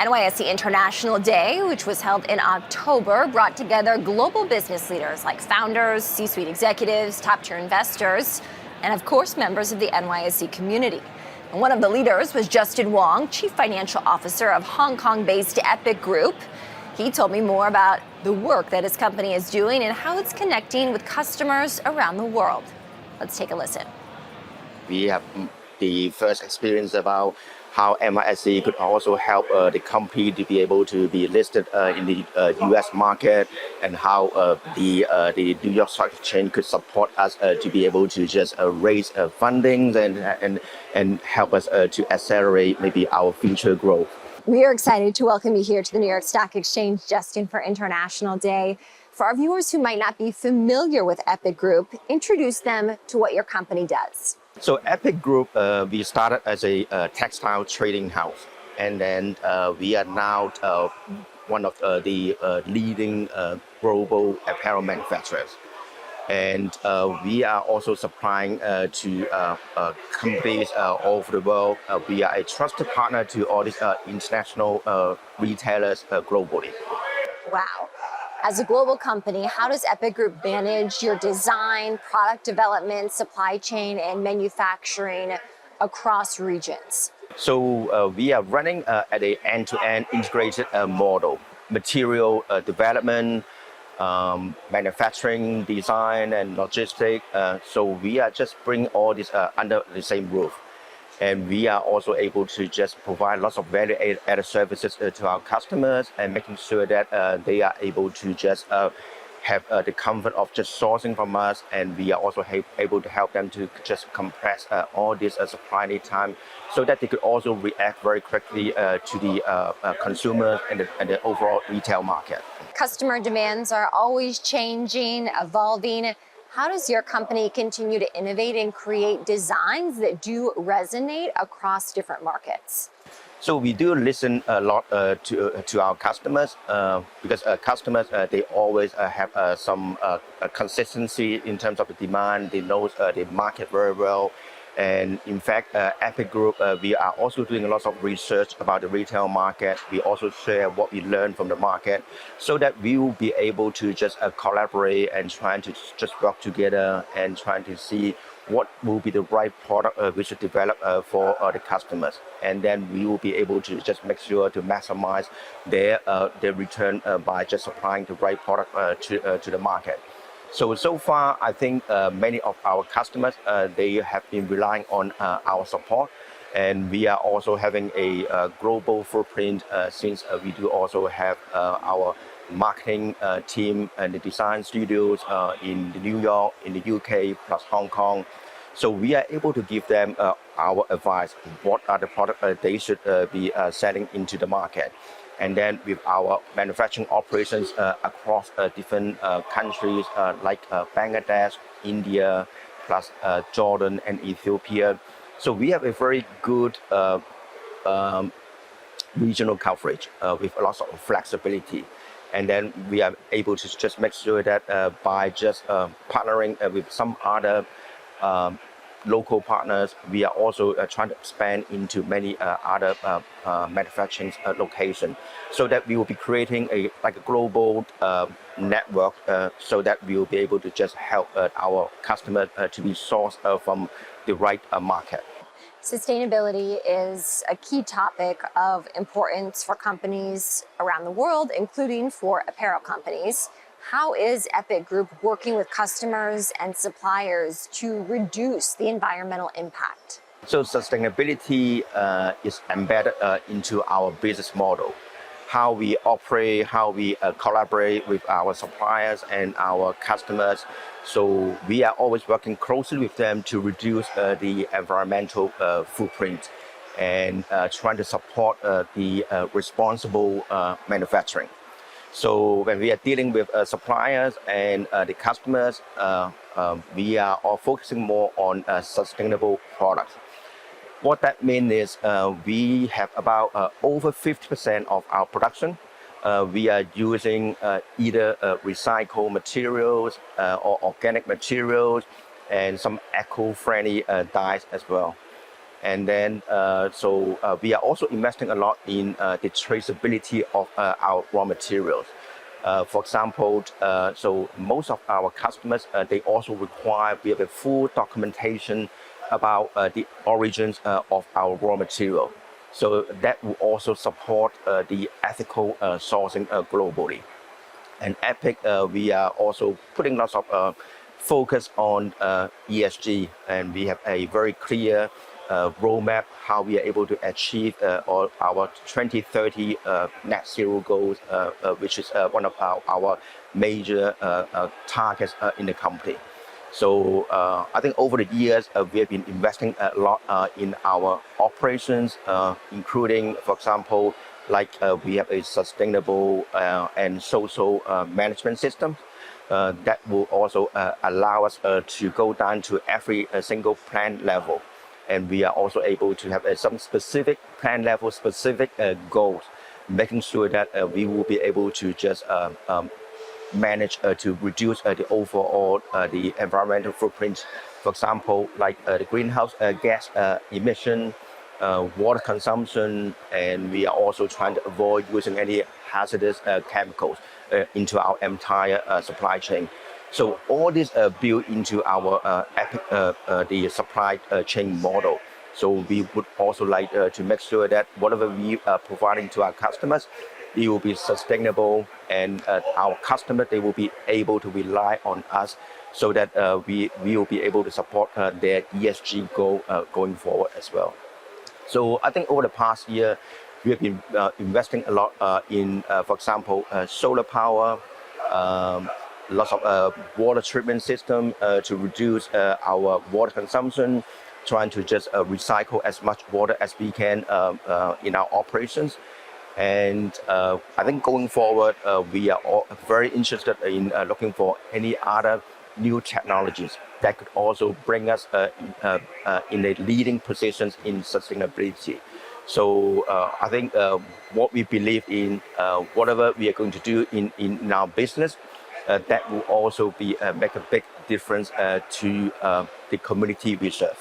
NYSE International Day, which was held in October, brought together global business leaders like founders, C-suite executives, top-tier investors, and of course, members of the NYSE community. And one of the leaders was Justin Wong, Chief Financial Officer of Hong Kong-based Epic Group. He told me more about the work that his company is doing and how it's connecting with customers around the world. Let's take a listen. We have the first experience about how NYSE could also help the company to be able to be listed in the U.S. market, and how the New York Stock Exchange could support us to be able to just raise funding and help us to accelerate maybe our future growth. We are excited to welcome you here to the New York Stock Exchange, Justin, for International Day. For our viewers who might not be familiar with Epic Group, introduce them to what your company does. So Epic Group, we started as a textile trading house, and then we are now one of the leading global apparel manufacturers. And we are also supplying to companies all over the world. We are a trusted partner to all these international retailers globally. Wow. As a global company, how does Epic Group manage your design, product development, supply chain, and manufacturing across regions? So we are running at an end-to-end integrated model: material development, manufacturing, design, and logistics. So we are just bringing all this under the same roof. And we are also able to just provide lots of value-added services to our customers, and making sure that they are able to just have the comfort of just sourcing from us. And we are also able to help them to just compress all this supply lead time, so that they could also react very quickly to the consumers and the overall retail market. Customer demands are always changing, evolving. How does your company continue to innovate and create designs that do resonate across different markets? So we do listen a lot to our customers, because customers, they always have some consistency in terms of the demand. They know the market very well. And in fact, Epic Group, we are also doing a lot of research about the retail market. We also share what we learn from the market, so that we will be able to just collaborate and trying to just work together and trying to see what will be the right product we should develop for the customers. And then we will be able to just make sure to maximize their return by just supplying the right product to the market. So far, I think many of our customers, they have been relying on our support, and we are also having a global footprint, since we do also have our marketing team and the design studios in New York, in the UK, plus Hong Kong. So we are able to give them our advice, what are the products they should be selling into the market. And then with our manufacturing operations across different countries like Bangladesh, India, plus Jordan and Ethiopia. So we have a very good regional coverage with lots of flexibility. And then we are able to just make sure that by just partnering with some other local partners, we are also trying to expand into many other manufacturing locations, so that we will be creating a global network, so that we will be able to just help our customers to be sourced from the right market. Sustainability is a key topic of importance for companies around the world, including for apparel companies. How is Epic Group working with customers and suppliers to reduce the environmental impact? So sustainability is embedded into our business model. How we operate, how we collaborate with our suppliers and our customers. So we are always working closely with them to reduce the environmental footprint, and trying to support the responsible manufacturing. So when we are dealing with suppliers and the customers, we are all focusing more on sustainable products. What that means is we have about over 50% of our production. We are using either recycled materials or organic materials, and some eco-friendly dyes as well. And then, we are also investing a lot in the traceability of our raw materials. For example, so most of our customers, they also require we have a full documentation about the origins of our raw material. So that will also support the ethical sourcing globally. And Epic, we are also putting lots of focus on ESG, and we have a very clear roadmap how we are able to achieve all our 2030 net zero goals, which is one of our major targets in the company. So I think over the years, we have been investing a lot in our operations, including, for example, like we have a sustainable and social management system that will also allow us to go down to every single plant level. And we are also able to have some specific plant level, specific goals, making sure that we will be able to just manage to reduce the overall the environmental footprint. For example, like the greenhouse gas emission, water consumption, and we are also trying to avoid using any hazardous chemicals into our entire supply chain. So all this built into our the supply chain model. So we would also like to make sure that whatever we are providing to our customers, it will be sustainable, and our customers, they will be able to rely on us so that we will be able to support their ESG goal going forward as well. So I think over the past year, we have been investing a lot in, for example, solar power, lots of water treatment system to reduce our water consumption, trying to just recycle as much water as we can in our operations. And I think going forward, we are all very interested in looking for any other new technologies that could also bring us in a leading positions in sustainability. So I think what we believe in, whatever we are going to do in our business, that will also be make a big difference to the community we serve.